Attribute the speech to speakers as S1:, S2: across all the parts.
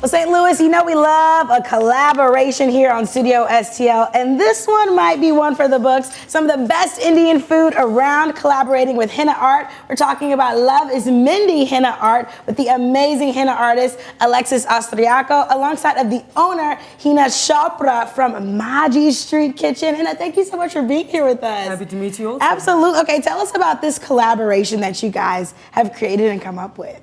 S1: Well, St. Louis, you know we love a collaboration here on Studio STL, and this one might be one for the books. Some of the best Indian food around, collaborating with henna art. We're talking about Love is Mehndi henna art with the amazing henna artist Alexis Austriaco, alongside of the owner Hina Chopra from Maaji Street Kitchen. Hina, thank you so much for being here with us.
S2: Happy to meet you also.
S1: Absolutely. Okay, tell us about this collaboration that you guys have created and come up with.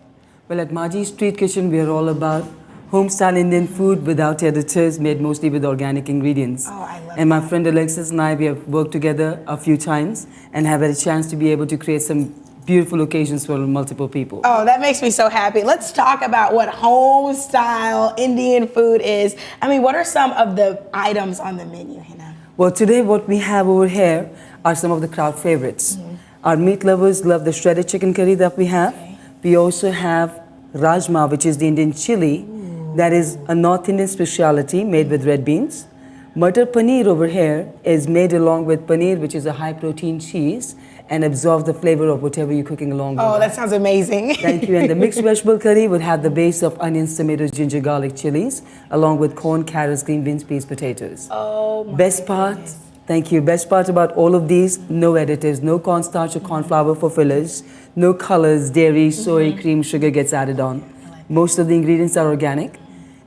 S2: Well, at Maaji Street Kitchen, we are all about home-style Indian food without additives, made mostly with organic ingredients.
S1: Oh, I love
S2: And my friend Alexis and I, we have worked together a few times and have had a chance to be able to create some beautiful occasions for multiple people.
S1: Oh, that makes me so happy. Let's talk about what home-style Indian food is. I mean, what are some of the items on the menu, Hina?
S2: Well, today what we have over here are some of the crowd favorites. Our meat lovers love the shredded chicken curry that we have.
S1: Okay.
S2: We also have rajma, which is the Indian chili. That is a North Indian specialty made with red beans. Matar paneer over here is made along with paneer, which is a high-protein cheese, and absorbs the flavor of whatever you're cooking along with.
S1: Oh, that sounds amazing.
S2: Thank you. And the mixed vegetable curry would have the base of onions, tomatoes, ginger, garlic, chilies, along with corn, carrots, green beans, peas, potatoes.
S1: Oh, my
S2: Best part,
S1: goodness.
S2: thank you. Best part about all of these, no additives, no cornstarch or corn flour for fillers, no colors, dairy, soy, cream, sugar gets added on. Most of the ingredients are organic.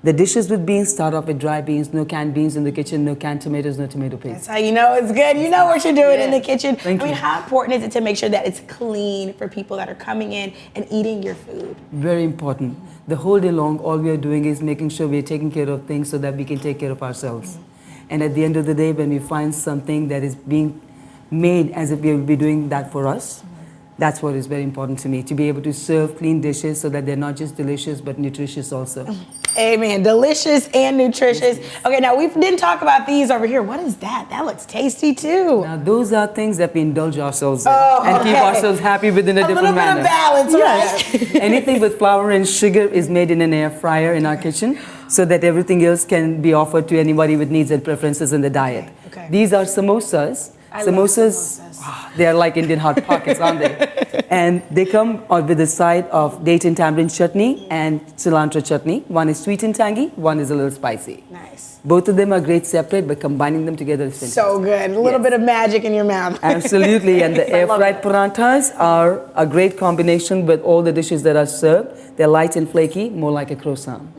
S2: The dishes with beans start off with dry beans, no canned beans in the kitchen, no canned tomatoes, no tomato paste.
S1: That's how you know it's good. You know what you're doing in the kitchen.
S2: Thank
S1: I mean,
S2: you.
S1: how important is it to make sure that it's clean for people that are coming in and eating your food?
S2: Very important. The whole day long, all we are doing is making sure we are taking care of things so that we can take care of ourselves. And at the end of the day, when we find something that is being made as if we will be doing that for us, that's what is very important to me, to be able to serve clean dishes so that they're not just delicious, but nutritious also.
S1: Amen. Delicious and nutritious. Okay, now we didn't talk about these over here. What is that? That looks tasty too.
S2: Now, those are things that we indulge ourselves in
S1: Oh,
S2: and keep
S1: okay.
S2: ourselves happy within a different manner.
S1: A little bit of balance, right?
S2: Anything with flour and sugar is made in an air fryer in our kitchen so that everything else can be offered to anybody with needs and preferences in the diet.
S1: Okay.
S2: These are samosas.
S1: I love samosas.
S2: They are like Indian hot pockets, aren't they? And they come with a side of date and tamarind chutney and cilantro chutney. One is sweet and tangy, one is a little spicy.
S1: Nice.
S2: Both of them are great separate, but combining them together is fantastic.
S1: So good. A little bit of magic in your mouth.
S2: Absolutely, and the air-fried paranthas are a great combination with all the dishes that are served. They're light and flaky, more like a croissant.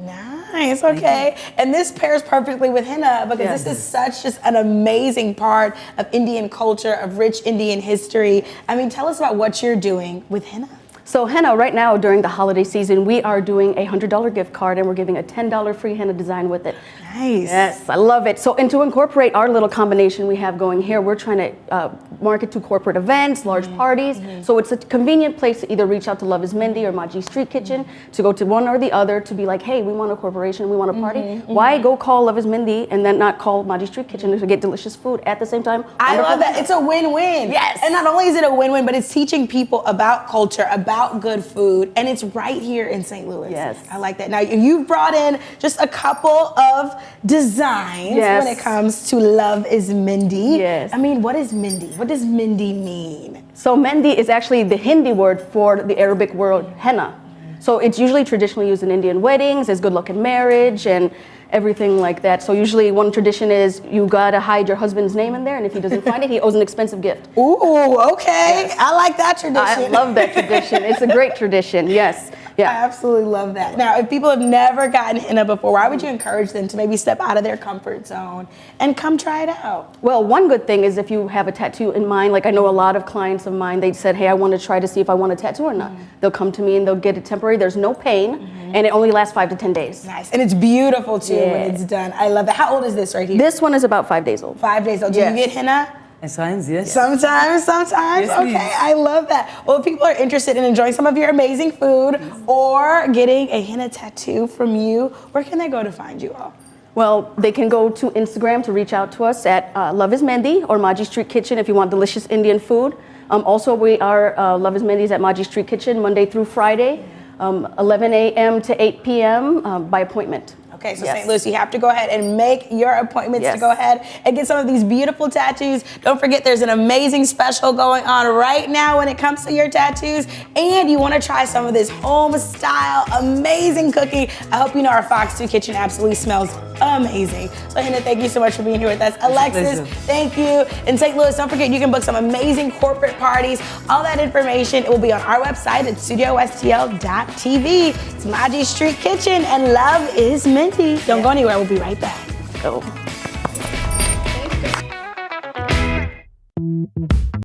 S1: Nice, okay. And this pairs perfectly with henna because this is such just an amazing part of Indian culture, of rich Indian history. I mean, tell us about what you're doing with henna.
S3: So henna, right now during the holiday season, we are doing a $100 gift card and we're giving a $10 free henna design with it.
S1: Nice.
S3: Yes, I love it. So, and to incorporate our little combination we have going here, we're trying to market to corporate events, large parties. So it's a convenient place to either reach out to Love is Mehndi or Maaji Street Kitchen, to go to one or the other, to be like, hey, we want a corporation, we want a party. Why go call Love is Mehndi and then not call Maaji Street Kitchen to get delicious food at the same time?
S1: I love that. It's a win-win.
S3: Yes.
S1: And not only is it a win-win, but it's teaching people about culture, about good food, and it's right here in St. Louis.
S3: Yes.
S1: I like that. Now, you've brought in just a couple of designs when it comes to Love is Mehndi.
S3: Yes.
S1: I mean, what is Mehndi? What does Mehndi mean?
S3: So Mehndi is actually the Hindi word for the Arabic word henna. So it's usually traditionally used in Indian weddings, as good luck in marriage and everything like that. So usually one tradition is you gotta hide your husband's name in there, and if he doesn't find it, he owes an expensive gift.
S1: Ooh, okay.
S3: Yes.
S1: I like that tradition.
S3: I love that tradition. It's a great tradition, yes.
S1: I
S3: Yeah.
S1: absolutely love that. Now, if people have never gotten henna before, why would you encourage them to maybe step out of their comfort zone and come try it out?
S3: Well, one good thing is if you have a tattoo in mind, like I know a lot of clients of mine, they said, hey, I want to try to see if I want a tattoo or not. They'll come to me and they'll get it temporary. There's no pain, and it only lasts 5 to 10 days.
S1: Nice. And it's beautiful too when it's done. I love that. How old is this right here?
S3: This one is about 5 days old.
S1: 5 days old. Do you get henna?
S2: At times, yes.
S1: Sometimes.
S2: Yes,
S1: Okay,
S2: please.
S1: I love that. Well, if people are interested in enjoying some of your amazing food or getting a henna tattoo from you, where can they go to find you all?
S3: Well, they can go to Instagram to reach out to us at Love is Mehndi or Maaji Street Kitchen if you want delicious Indian food. Also, we are Love is Mehndi at Maaji Street Kitchen Monday through Friday, 11 a.m. to 8 p.m. By appointment.
S1: Okay, so
S3: Yes.
S1: St. Louis, you have to go ahead and make your appointments to
S3: Yes.
S1: go ahead and get some of these beautiful tattoos. Don't forget, there's an amazing special going on right now when it comes to your tattoos, and you want to try some of this home style amazing cooking. I hope you know our Fox 2 kitchen absolutely smells amazing. So Hina, thank you so much for being here with us. Alexis,
S2: pleasure.
S1: thank you. In St. Louis, don't forget you can book some amazing corporate parties. All that information, it will be on our website at studiostl.tv. It's Maaji Street Kitchen, and love is Mehndi. Don't go anywhere, we'll be right back.
S3: Go.